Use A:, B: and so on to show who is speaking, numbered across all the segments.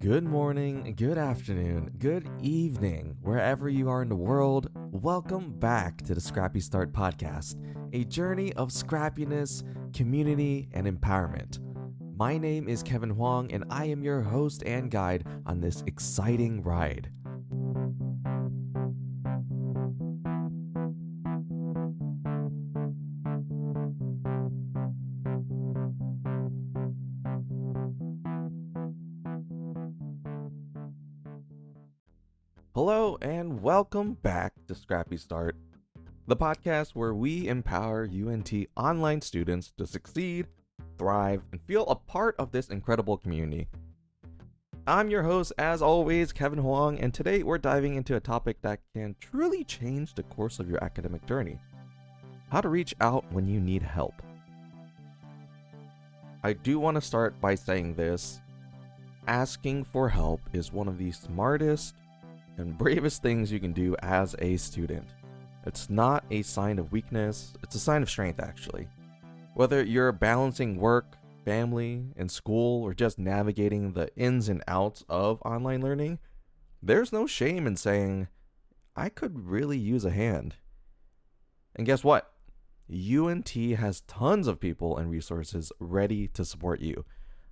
A: Good morning, good afternoon, good evening, wherever you are in the world. Welcome back to the Scrappy Start podcast, a journey of scrappiness, community, and empowerment. My name is Kevin Huang, and I am your host and guide on this exciting ride. Hello and welcome back to Scrappy Start, the podcast where we empower UNT online students to succeed, thrive, and feel a part of this incredible community. I'm your host, as always, Kevin Huang, and today we're diving into a topic that can truly change the course of your academic journey: how to reach out when you need help. I do want to start by saying this: asking for help is one of the smartest and bravest things you can do as a student. It's not a sign of weakness, it's a sign of strength, actually. Whether you're balancing work, family, and school, or just navigating the ins and outs of online learning, there's no shame in saying, I could really use a hand. And guess what? UNT has tons of people and resources ready to support you.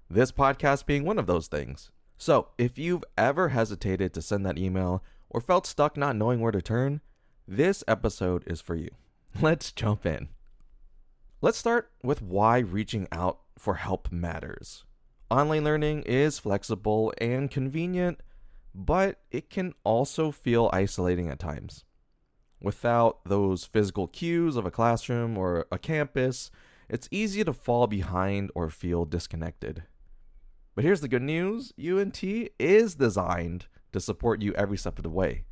A: This podcast being one of those things. So, if you've ever hesitated to send that email or felt stuck not knowing where to turn, this episode is for you. Let's jump in. Let's start with why reaching out for help matters. Online learning is flexible and convenient, but it can also feel isolating at times. Without those physical cues of a classroom or a campus, it's easy to fall behind or feel disconnected. But here's the good news: UNT is designed to support you every step of the way.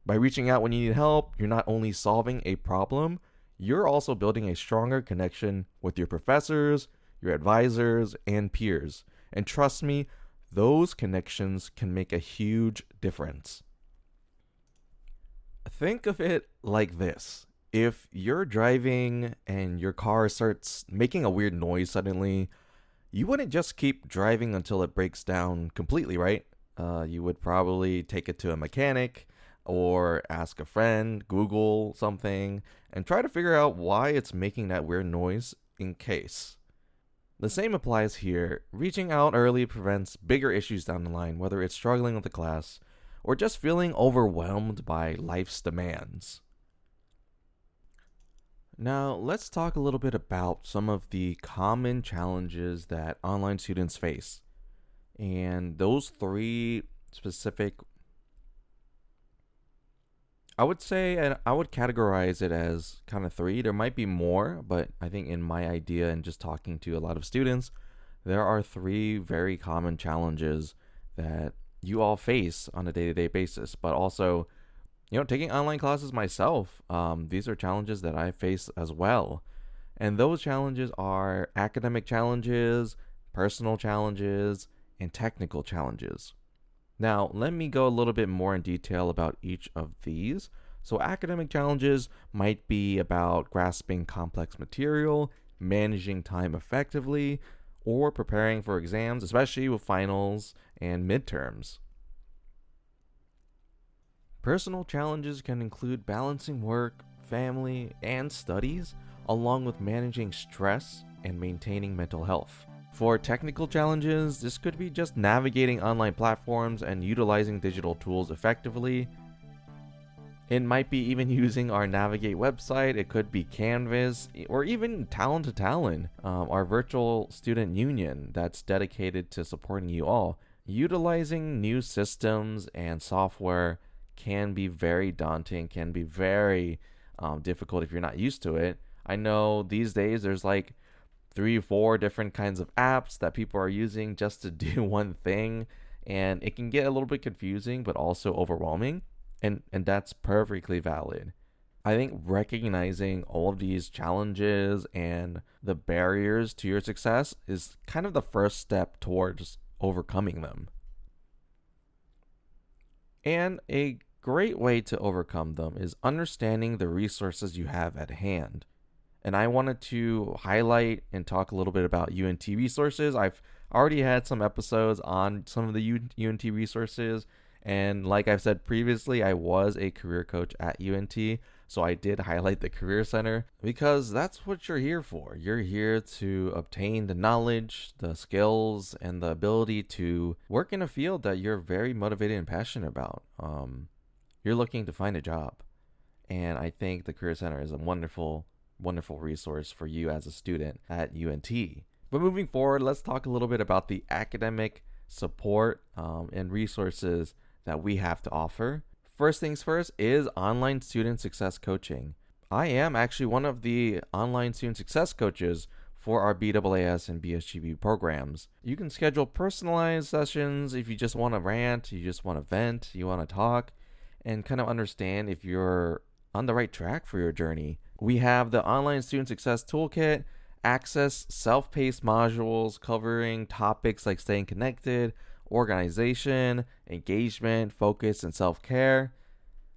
A: By reaching out when you need help, you're not only solving a problem, you're also building a stronger connection with your professors, your advisors, and peers. And trust me, those connections can make a huge difference. Think of it like this: if you're driving and your car starts making a weird noise suddenly, you wouldn't just keep driving until it breaks down completely, right? You would probably take it to a mechanic or ask a friend, Google something, and try to figure out why it's making that weird noise in case. The same applies here. Reaching out early prevents bigger issues down the line, whether it's struggling with the class or just feeling overwhelmed by life's demands. Now, let's talk a little bit about some of the common challenges that online students face. And those three specific, I would say, and I would categorize it as kind of three. There might be more, but I think in my idea and just talking to a lot of students, there are three very common challenges that you all face on a day-to-day basis. But also, taking online classes myself, these are challenges that I face as well. And those challenges are academic challenges, personal challenges, and technical challenges. Now, let me go a little bit more in detail about each of these. So academic challenges might be about grasping complex material, managing time effectively, or preparing for exams, especially with finals and midterms. Personal challenges can include balancing work, family, and studies, along with managing stress and maintaining mental health. For technical challenges, this could be just navigating online platforms and utilizing digital tools effectively. It might be even using our Navigate website, it could be Canvas, or even Talent to Talent, our virtual student union that's dedicated to supporting you all. Utilizing new systems and software can be very daunting, can be very difficult if you're not used to it. I know these days there's like 3-4 different kinds of apps that people are using just to do one thing, and it can get a little bit confusing but also overwhelming, and that's perfectly valid. I think recognizing all of these challenges and the barriers to your success is kind of the first step towards overcoming them. And a great way to overcome them is understanding the resources you have at hand. And I wanted to highlight and talk a little bit about UNT resources. I've already had some episodes on some of the UNT resources. And like I've said previously, I was a career coach at UNT. So I did highlight the Career Center because that's what you're here for. You're here to obtain the knowledge, the skills, and the ability to work in a field that you're very motivated and passionate about. You're looking to find a job. And I think the Career Center is a wonderful, wonderful resource for you as a student at UNT. But moving forward, let's talk a little bit about the academic support and resources that we have to offer. First things first is online student success coaching. I am actually one of the online student success coaches for our BAAS and BSGB programs. You can schedule personalized sessions if you just want to rant, you just want to vent, you want to talk, and kind of understand if you're on the right track for your journey. We have the online student success toolkit, access self-paced modules covering topics like staying connected, organization, engagement, focus, and self-care.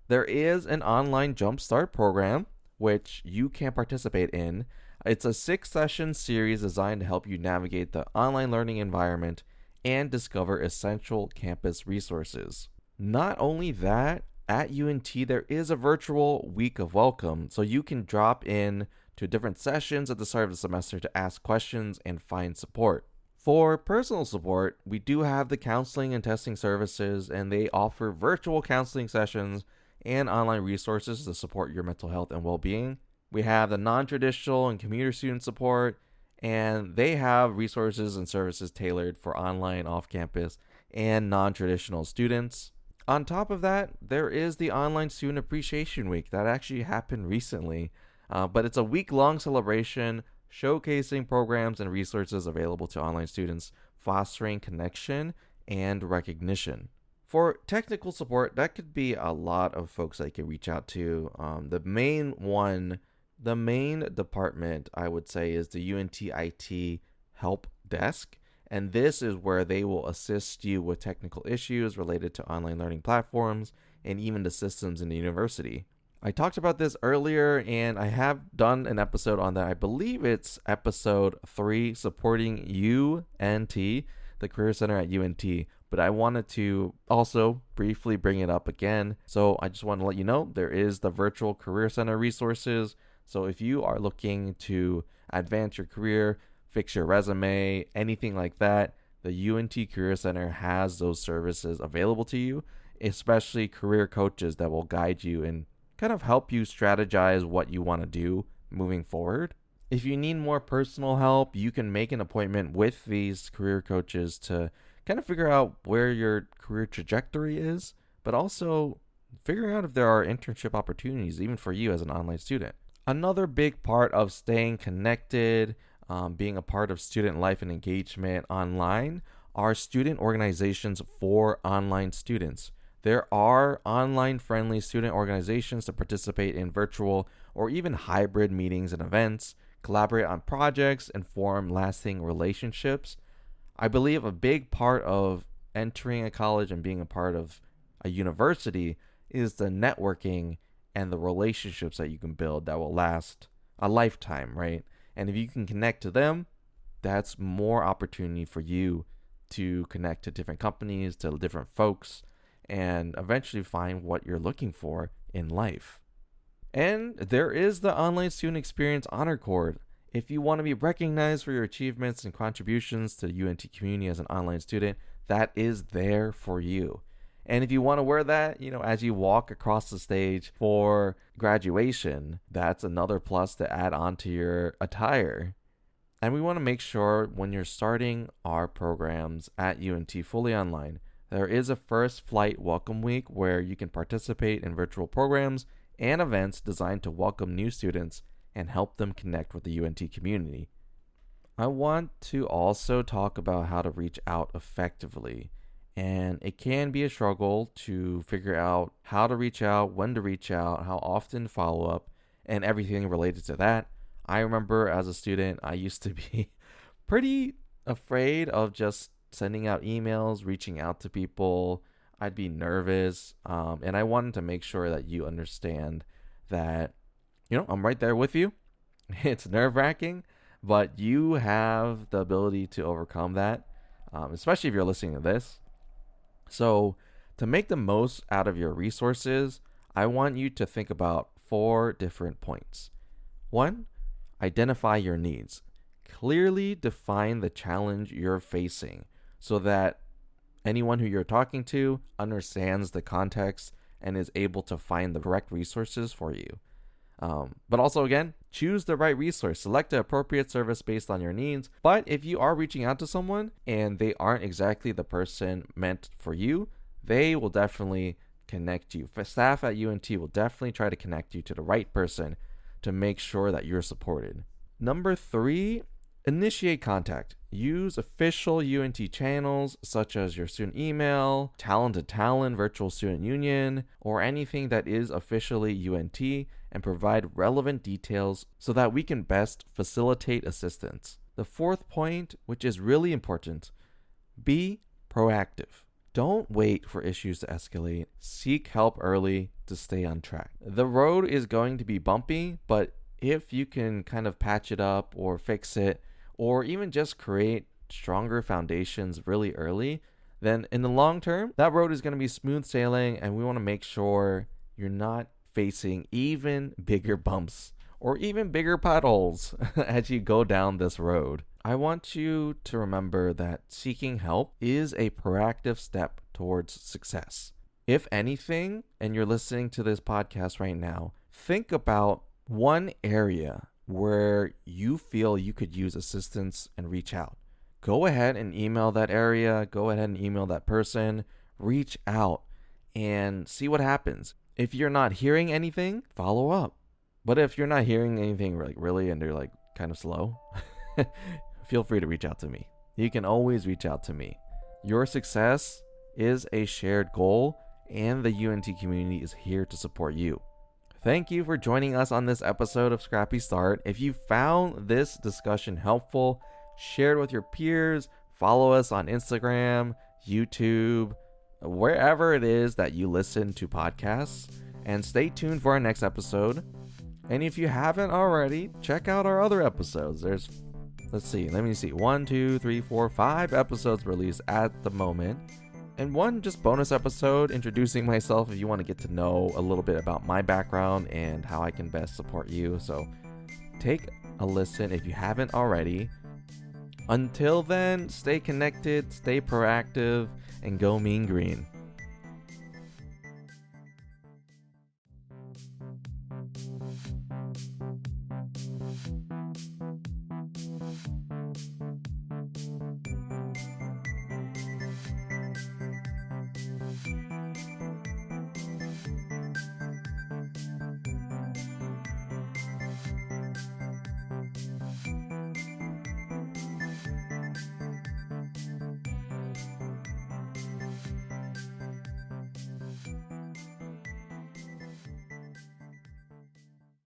A: There is an online jumpstart program which you can participate in. It's a 6-session series designed to help you navigate the online learning environment and discover essential campus resources. Not only that, at UNT there is a virtual week of welcome, so you can drop in to different sessions at the start of the semester to ask questions and find support. For personal support, we do have the counseling and testing services, and they offer virtual counseling sessions and online resources to support your mental health and well-being. We have the non-traditional and commuter student support, and they have resources and services tailored for online, off-campus, and non-traditional students. On top of that, there is the Online Student Appreciation Week that actually happened recently, but it's a week-long celebration showcasing programs and resources available to online students, fostering connection and recognition. For technical support, that could be a lot of folks that you can reach out to. The main department, I would say, is the UNT IT Help Desk. And this is where they will assist you with technical issues related to online learning platforms and even the systems in the university. I talked about this earlier, and I have done an episode on that. I believe it's episode 3, supporting UNT, the Career Center at UNT. But I wanted to also briefly bring it up again. So I just want to let you know there is the virtual Career Center resources. So if you are looking to advance your career, fix your resume, anything like that, the UNT Career Center has those services available to you, especially career coaches that will guide you and kind of help you strategize what you want to do moving forward. If you need more personal help, you can make an appointment with these career coaches to kind of figure out where your career trajectory is, but also figuring out if there are internship opportunities even for you as an online student. Another big part of staying connected, being a part of student life and engagement online, are student organizations for online students. There are online-friendly student organizations to participate in virtual or even hybrid meetings and events, collaborate on projects, and form lasting relationships. I believe a big part of entering a college and being a part of a university is the networking and the relationships that you can build that will last a lifetime, right? And if you can connect to them, that's more opportunity for you to connect to different companies, to different folks, and eventually find what you're looking for in life. And there is the Online Student Experience Honor Cord. If you want to be recognized for your achievements and contributions to the UNT community as an online student, that is there for you. And if you want to wear that, as you walk across the stage for graduation, that's another plus to add on to your attire. And we want to make sure when you're starting our programs at UNT fully online, there is a first flight welcome week where you can participate in virtual programs and events designed to welcome new students and help them connect with the UNT community. I want to also talk about how to reach out effectively. And it can be a struggle to figure out how to reach out, when to reach out, how often follow up, and everything related to that. I remember as a student, I used to be pretty afraid of just sending out emails, reaching out to people. I'd be nervous. And I wanted to make sure that you understand that, I'm right there with you. It's nerve-wracking, but you have the ability to overcome that. especially if you're listening to this. So to make the most out of your resources, I want you to think about 4 different points. 1, identify your needs. Clearly define the challenge you're facing so that anyone who you're talking to understands the context and is able to find the correct resources for you. But also, again, choose the right resource. Select the appropriate service based on your needs. But if you are reaching out to someone and they aren't exactly the person meant for you, they will definitely connect you. Staff at UNT will definitely try to connect you to the right person to make sure that you're supported. Number 3, initiate contact. Use official UNT channels such as your student email, Talent to Talent, Virtual Student Union, or anything that is officially UNT, and provide relevant details so that we can best facilitate assistance. The 4th point, which is really important, be proactive. Don't wait for issues to escalate. Seek help early to stay on track. The road is going to be bumpy, but if you can kind of patch it up or fix it, or even just create stronger foundations really early, then in the long term, that road is going to be smooth sailing, and we want to make sure you're not facing even bigger bumps or even bigger potholes as you go down this road. I want you to remember that seeking help is a proactive step towards success. If anything, and you're listening to this podcast right now, think about one area where you feel you could use assistance and reach out. Go ahead and email that area, go ahead and email that person, reach out and see what happens. If you're not hearing anything, follow up. But if you're not hearing anything really and they're kind of slow, feel free to reach out to me. You can always reach out to me. Your success is a shared goal, and the UNT community is here to support you. Thank you for joining us on this episode of Scrappy Start. If you found this discussion helpful, share it with your peers, follow us on Instagram, YouTube, wherever it is that you listen to podcasts, and stay tuned for our next episode. And if you haven't already, check out our other episodes. There's, let me see, 1, 2, 3, 4, 5 episodes released at the moment. And one just bonus episode introducing myself if you want to get to know a little bit about my background and how I can best support you. So take a listen if you haven't already. Until then, stay connected, stay proactive, and go mean green.